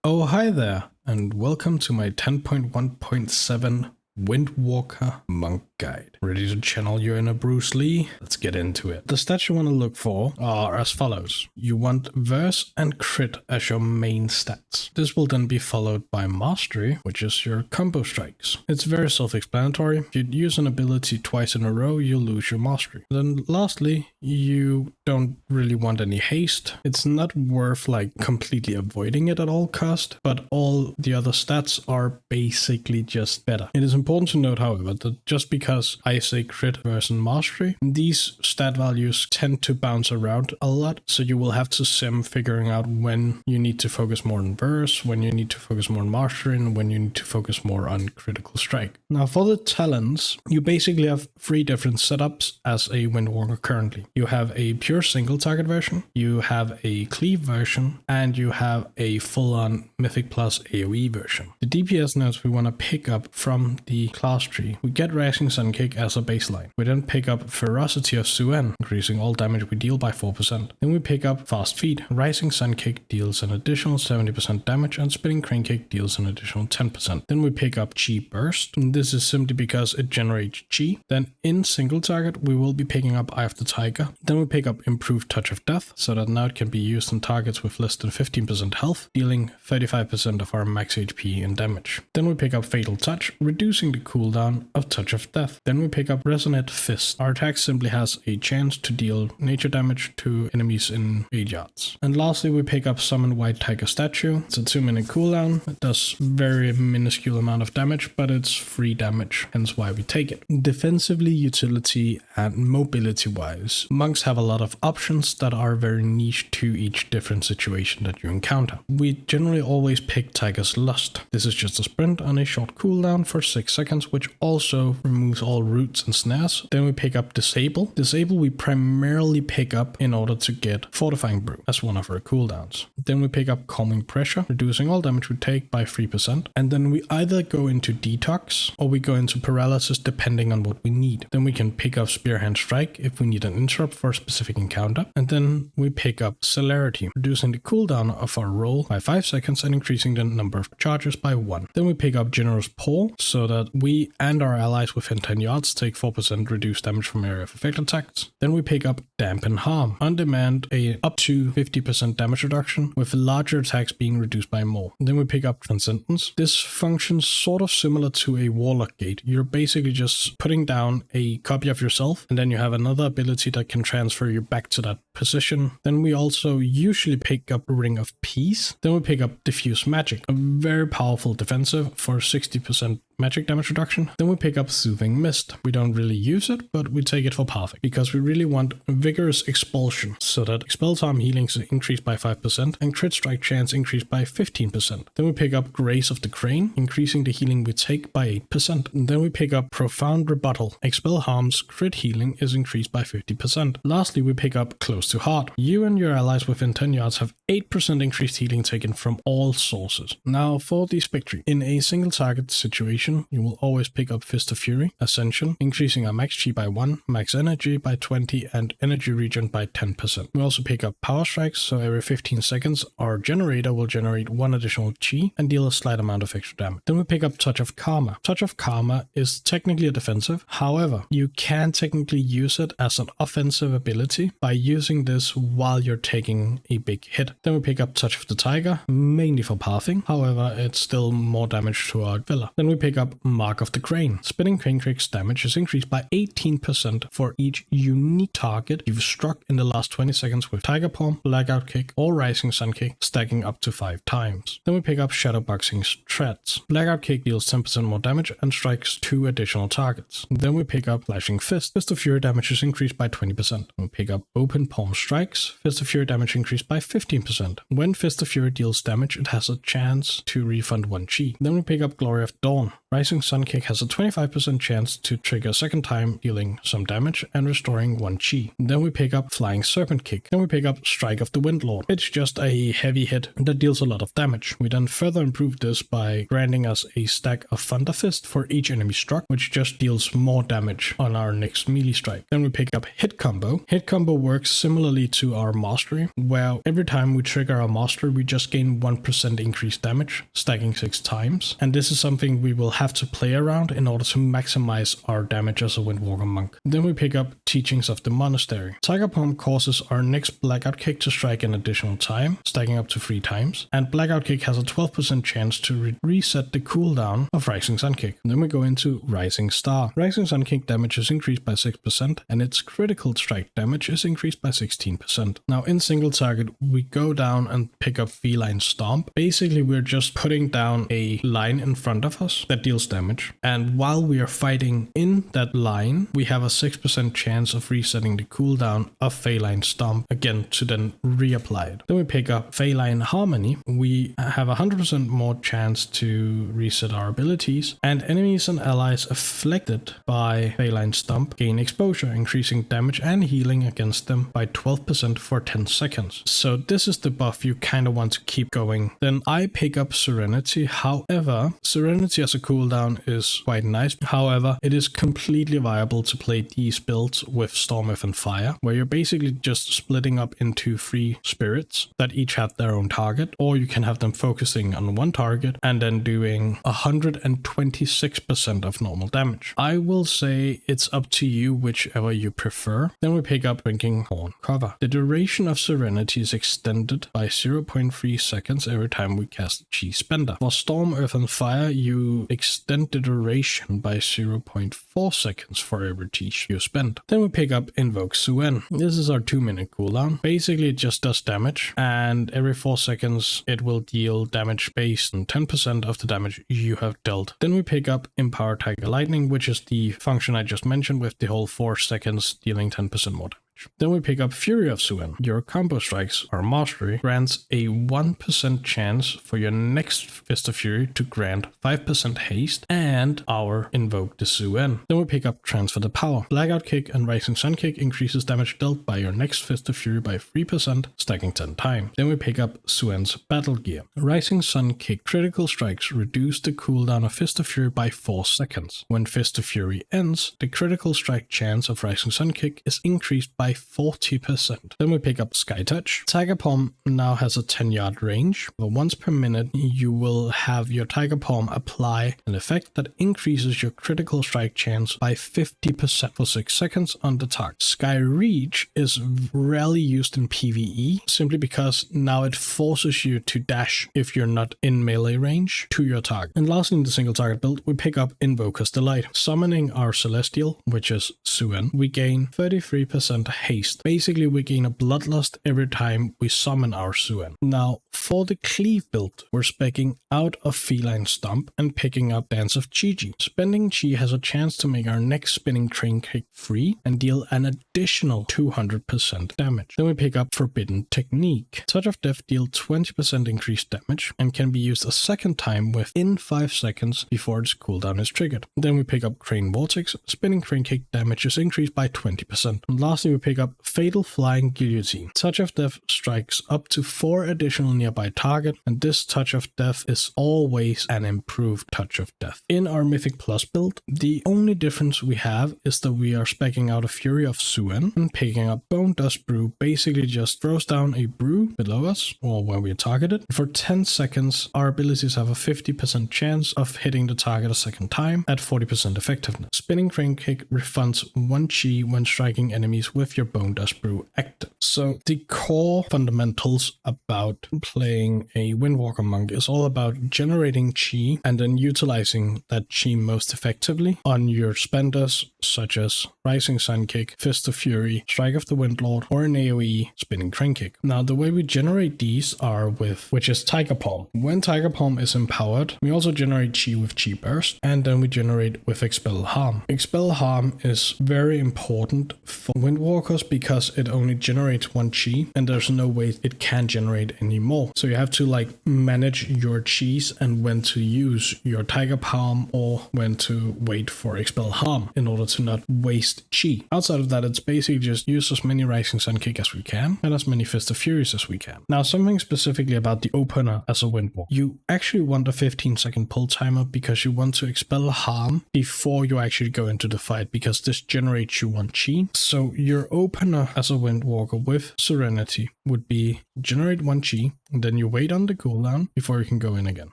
Oh, hi there, and welcome to my 10.1.7 Windwalker Monk Guide. Ready to channel your inner Bruce Lee? Let's get into it. The stats you want to look for are as follows. You want Verse and Crit as your main stats. This will then be followed by Mastery, which is your combo strikes. It's very self-explanatory. If you use an ability twice in a row, you'll lose your Mastery. Then lastly, you don't really want any haste. It's not worth completely avoiding it at all cost, but all the other stats are basically just better. It is important to note, however, that just because I say crit versus mastery, these stat values tend to bounce around a lot, so you will have to sim figuring out when you need to focus more on verse, when you need to focus more on mastery, and when you need to focus more on critical strike. Now for the talents, you basically have three different setups as a Windwalker currently. You have a pure single target version, you have a cleave version, and you have a full-on Mythic Plus AoE version. The DPS nodes we want to pick up from the class tree. We get Rising Sun Kick as a baseline. We then pick up Ferocity of Suen, increasing all damage we deal by 4%. Then we pick up Fast Feet. Rising Sun Kick deals an additional 70% damage and Spinning Crane Kick deals an additional 10%. Then we pick up Chi Burst. And this is simply because it generates Chi. Then in single target, we will be picking up Eye of the Tiger. Then we pick up Improved Touch of Death, so that now it can be used on targets with less than 15% health, dealing 35% of our max HP in damage. Then we pick up Fatal Touch, reducing the cooldown of Touch of Death. Then we pick up Resonate Fist. Our attack simply has a chance to deal nature damage to enemies in 8 yards. And lastly, we pick up Summon White Tiger Statue. It's a 2-minute cooldown. It does very minuscule amount of damage, but it's free damage, hence why we take it. Defensively, utility, and mobility wise, monks have a lot of options that are very niche to each different situation that you encounter. We generally always pick Tiger's Lust. This is just a sprint on a short cooldown for 6 seconds, which also removes all roots and snares. Then we pick up Disable. Disable we primarily pick up in order to get Fortifying Brew as one of our cooldowns. Then we pick up Calming Pressure, reducing all damage we take by 3%. And then we either go into Detox or we go into Paralysis depending on what we need. Then we can pick up Spearhand Strike if we need an interrupt for a specific encounter. And then we pick up Celerity, reducing the cooldown of our roll by 5 seconds and increasing the number of charges by 1. Then we pick up Generous Pull, so that we and our allies within 10 yards take 4% reduced damage from area of effect attacks. Then we pick up Dampen Harm. On demand, a up to 50% damage reduction, with larger attacks being reduced by more. Then we pick up Transcendence. This functions sort of similar to a Warlock Gate. You're basically just putting down a copy of yourself, and then you have another ability that can transfer you back to that position. Then we also usually pick up Ring of Peace. Then we pick up Diffuse Magic, a very powerful defensive for 60% magic damage reduction. Then we pick up Soothing Mist. We don't really use it, but we take it for Perfect because we really want Vigorous Expulsion, so that Expel Time healing is increased by 5% and Crit Strike chance increased by 15%. Then we pick up Grace of the Crane, increasing the healing we take by 8%. And then we pick up Profound Rebuttal. Expel Harm's crit healing is increased by 50%. Lastly, we pick up Close to Heart. You and your allies within 10 yards have 8% increased healing taken from all sources. Now for the Spectre. In a single target situation, you will always pick up Fist of Fury, Ascension, increasing our max chi by 1, max energy by 20, and energy regen by 10%. We also pick up Power Strikes, so every 15 seconds our generator will generate 1 additional chi and deal a slight amount of extra damage. Then we pick up Touch of Karma. Touch of Karma is technically a defensive, however, you can technically use it as an offensive ability by using this while you're taking a big hit. Then we pick up Touch of the Tiger, mainly for pathing, however, it's still more damage to our villa. Then we pick up Mark of the Crane. Spinning Crane Kick's damage is increased by 18% for each unique target you've struck in the last 20 seconds with Tiger Palm, Blackout Kick, or Rising Sun Kick, stacking up to 5 times. Then we pick up Shadowboxing's Treads. Blackout Kick deals 10% more damage and strikes 2 additional targets. Then we pick up Flashing Fist. Fist of Fury damage is increased by 20%. We pick up Open Palm Strikes. Fist of Fury damage increased by 15%. When Fist of Fury deals damage, it has a chance to refund 1 chi. Then we pick up Glory of Dawn. Rising Sun Kick has a 25% chance to trigger a second time, dealing some damage and restoring 1 chi. Then we pick up Flying Serpent Kick. Then we pick up Strike of the Windlord. It's just a heavy hit that deals a lot of damage. We then further improve this by granting us a stack of Thunder Fist for each enemy struck, which just deals more damage on our next melee strike. Then we pick up Hit Combo. Hit Combo works similarly to our Mastery, where every time we trigger our Mastery, we just gain 1% increased damage, stacking 6 times. And this is something we will have to play around in order to maximize our damage as a Windwalker Monk. Then we pick up Teachings of the Monastery. Tiger Palm causes our next Blackout Kick to strike an additional time, stacking up to 3 times. And Blackout Kick has a 12% chance to reset the cooldown of Rising Sun Kick. And then we go into Rising Star. Rising Sun Kick damage is increased by 6%, and its critical strike damage is increased by 16%. Now in single target, we go down and pick up Feline Stomp. Basically, we're just putting down a line in front of us that deals damage. And while we are fighting in that line, we have a 6% chance of resetting the cooldown of Feline Stomp again to then reapply it. Then we pick up Feline Harmony. We have a 100% more chance to reset our abilities, and enemies and allies afflicted by Feline Stomp gain exposure, increasing damage and healing against them by 12% for 10 seconds. So this is the buff you kind of want to keep going. Then I pick up Serenity. However, Serenity as a cooldown is quite nice. However, it is completely viable to play these builds with Storm, Earth and Fire, where you're basically just splitting up into 3 spirits that each have their own target, or you can have them focusing on one target and then doing 126% of normal damage. I will say it's up to you whichever you prefer. Then we pick up Drinking Horn Cover. The duration of Serenity is extended by 0.3 seconds every time we cast Chi Spender. For Storm, Earth and Fire, you extend the duration by 0.4 seconds for every Chi you spend. Then we pick up Invoke Suen. This is our 2-minute cooldown. Basically, it just does damage, and every 4 seconds it will deal damage based on 10% of the damage you have dealt. Then we pick up Empower Tiger Lightning, which is the function I just mentioned with the whole 4 seconds dealing 10% more damage. Then we pick up Fury of Suen. Your combo strikes, or mastery, grants a 1% chance for your next Fist of Fury to grant 5% haste and our Invoke the Suen. Then we pick up Transfer the Power. Blackout Kick and Rising Sun Kick increases damage dealt by your next Fist of Fury by 3%, stacking 10 times. Then we pick up Suen's Battle Gear. Rising Sun Kick critical strikes reduce the cooldown of Fist of Fury by 4 seconds. When Fist of Fury ends, the critical strike chance of Rising Sun Kick is increased by 40%. Then we pick up Sky Touch. Tiger Palm now has a 10-yard range. But once per minute, you will have your Tiger Palm apply an effect that increases your critical strike chance by 50% for 6 seconds on the target. Sky Reach is rarely used in PvE, simply because now it forces you to dash if you're not in melee range to your target. And lastly, in the single target build, we pick up Invoker's Delight. Summoning our Celestial, which is Suen, we gain 33% haste. Basically, we gain a bloodlust every time we summon our Suen. Now, for the Cleave build, we're speccing out of Feline Stomp and picking up Dance of Chi-Chi. Spending Chi has a chance to make our next Spinning Crane Kick free and deal an additional 200% damage. Then we pick up Forbidden Technique. Touch of Death deals 20% increased damage and can be used a second time within 5 seconds before its cooldown is triggered. Then we pick up Crane Vortex. Spinning Crane Kick damage is increased by 20%. And lastly, we pick up Fatal Flying Guillotine. Touch of Death strikes up to 4 additional nearby target, and this Touch of Death is always an improved Touch of Death. In our Mythic Plus build, the only difference we have is that we are speccing out a Fury of Suen and picking up Bone Dust Brew. Basically just throws down a brew below us or where we are targeted. For 10 seconds, our abilities have a 50% chance of hitting the target a second time at 40% effectiveness. Spinning Crane Kick refunds 1 chi when striking enemies with your Bone Dust Brew active. So the core fundamentals about playing a Windwalker Monk is all about generating chi and then utilizing that chi most effectively on your spenders such as Rising Sun Kick, Fist of Fury, Strike of the Windlord, or an AoE Spinning Crane Kick. Now the way we generate these are which is Tiger Palm. When Tiger Palm is empowered, we also generate chi with Chi Burst, and then we generate with Expel Harm. Expel Harm is very important for Windwalker Windwalkers because it only generates 1 chi and there's no way it can generate any more. So you have to like manage your chis and when to use your Tiger Palm or when to wait for Expel Harm in order to not waste chi. Outside of that, it's basically just use as many Rising Sun Kick as we can and as many Fist of Furies as we can. Now, something specifically about the opener as a Windwalker. You actually want a 15-second pull timer because you want to Expel Harm before you actually go into the fight, because this generates you 1 chi. So your opener as a Windwalker with Serenity would be generate 1 chi, and then you wait on the cooldown before you can go in again.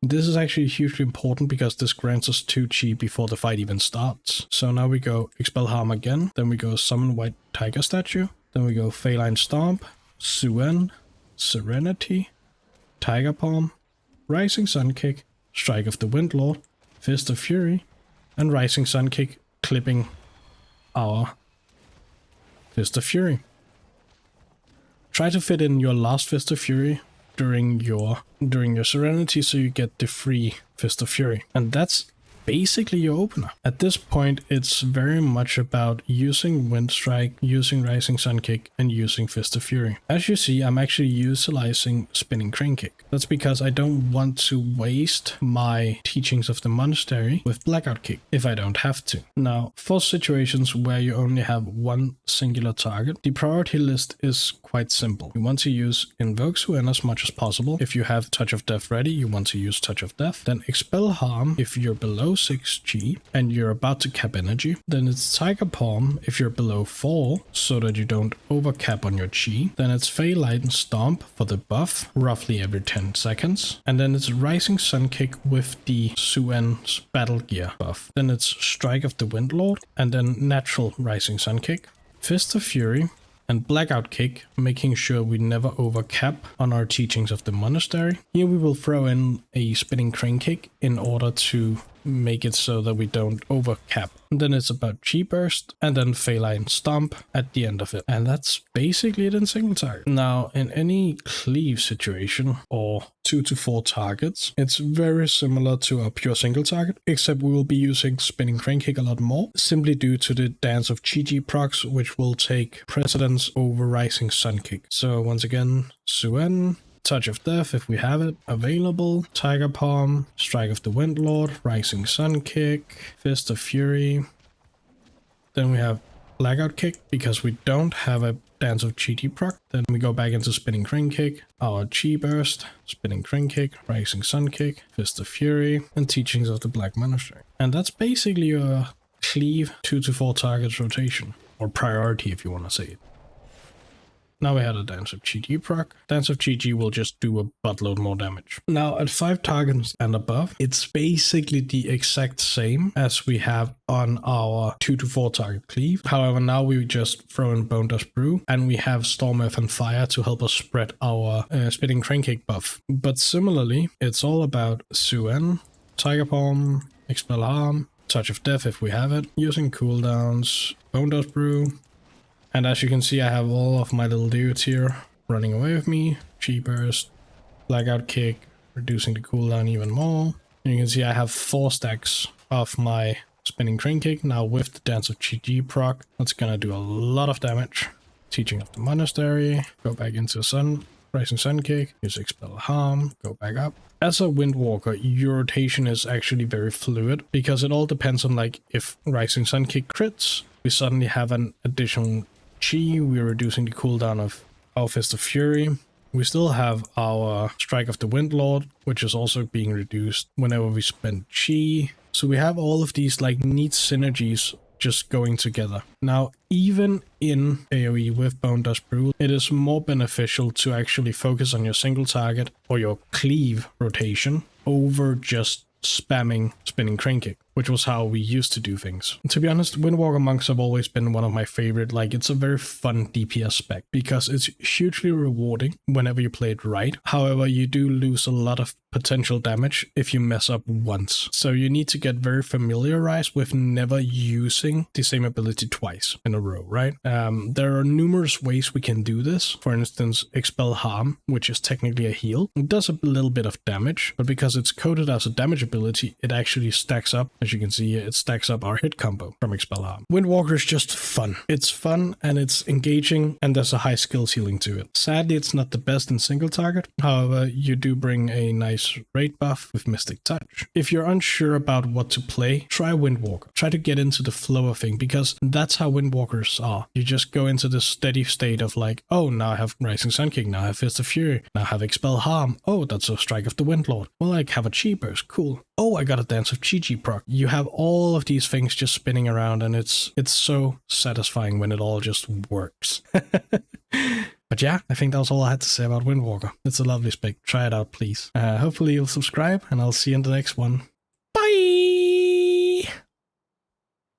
This is actually hugely important because this grants us 2 chi before the fight even starts. So now we go Expel Harm again, then we go Summon White Tiger Statue, then we go Feline Stomp, Suen, Serenity, Tiger Palm, Rising Sun Kick, Strike of the Windlord, Fist of Fury, and Rising Sun Kick, clipping our Fist of Fury. Try to fit in your last Fist of Fury during your Serenity so you get the free Fist of Fury. And that's basically your opener. At this point, it's very much about using Wind Strike, using Rising Sun Kick, and using Fist of Fury. As you see, I'm actually utilizing Spinning Crane Kick. That's because I don't want to waste my Teachings of the Monastery with Blackout Kick if I don't have to. Now, for situations where you only have 1 singular target, the priority list is quite simple. You want to use Invoke Suen as much as possible. If you have Touch of Death ready, you want to use Touch of Death. Then Expel Harm if you're below 6 chi and you're about to cap energy. Then it's Tiger Palm if you're below 4 so that you don't overcap on your chi. Then it's Feline Stomp for the buff roughly every 10 seconds. And then it's Rising Sun Kick with the Suen's Battle Gear buff. Then it's Strike of the Windlord and then natural Rising Sun Kick, Fist of Fury, and Blackout Kick, making sure we never overcap on our Teachings of the Monastery. Here we will throw in a Spinning Crane Kick in order to make it so that we don't overcap. And then it's about Chi Burst and then Feline Stomp at the end of it. And that's basically it in single target. Now, in any cleave situation or 2 to 4 targets, it's very similar to a pure single target, except we will be using Spinning Crane Kick a lot more, simply due to the Dance of Chi procs, which will take precedence over Rising Sun Kick. So once again, Suen, Touch of Death if we have it available, Tiger Palm, Strike of the Windlord, Rising Sun Kick, Fist of Fury. Then we have Blackout Kick because we don't have a Dance of Chi proc. Then we go back into Spinning Crane Kick, our Chi Burst, Spinning Crane Kick, Rising Sun Kick, Fist of Fury, and Teachings of the Black Monastery. And that's basically your cleave 2 to 4 targets rotation, or priority if you want to say it. Now we had a Dance of Chi proc. Dance of Chi will just do a buttload more damage. Now at 5 targets and above, it's basically the exact same as we have on our 2 to 4 target cleave. However, now we just throw in Bone Dust Brew and we have Storm Earth and Fire to help us spread our Spinning Crane Kick buff. But similarly, it's all about Suen, Tiger Palm, Expel Harm, Touch of Death if we have it, using cooldowns, Bone Dust Brew. And as you can see, I have all of my little dudes here running away with me. Chi Burst, Blackout Kick, reducing the cooldown even more. And you can see I have 4 stacks of my Spinning Crane Kick now with the Dance of Chi proc. That's gonna do a lot of damage. Teaching of the Monastery, go back into Rising Sun Kick, use Expel Harm, go back up. As a Windwalker, your rotation is actually very fluid because it all depends on like if Rising Sun Kick crits, we suddenly have an additional Chi, we're reducing the cooldown of our Fist of Fury. We still have our Strike of the Windlord, which is also being reduced whenever we spend Chi. So we have all of these like neat synergies just going together. Now, even in AoE with Bone Dust Brew, it is more beneficial to actually focus on your single target or your cleave rotation over just spamming Spinning Crane Kick, which was how we used to do things. And to be honest, Windwalker Monks have always been one of my favorite. Like, it's a very fun DPS spec because it's hugely rewarding whenever you play it right. However, you do lose a lot of potential damage if you mess up once. So you need to get very familiarized with never using the same ability twice in a row, right? There are numerous ways we can do this. For instance, Expel Harm, which is technically a heal. It does a little bit of damage, but because it's coded as a damage ability, it actually stacks up, as As you can see here, it stacks up our hit combo from Expel Harm. Windwalker is just fun. It's fun and it's engaging, and there's a high skill ceiling to it. Sadly, it's not the best in single target. However, you do bring a nice raid buff with Mystic Touch. If you're unsure about what to play, try Windwalker. Try to get into the flow of things, because that's how Windwalkers are. You just go into this steady state of like, oh, now I have Rising Sun King, now I have Fist of Fury, now I have Expel Harm. Oh, that's a Strike of the Windlord. Well, I have a Chi Burst. Cool. Oh, I got a Dance of Chi proc. You have all of these things just spinning around, and it's so satisfying when it all just works. But yeah, I think that was all I had to say about Windwalker. It's a lovely spec. Try it out, please. Hopefully you'll subscribe, and I'll see you in the next one.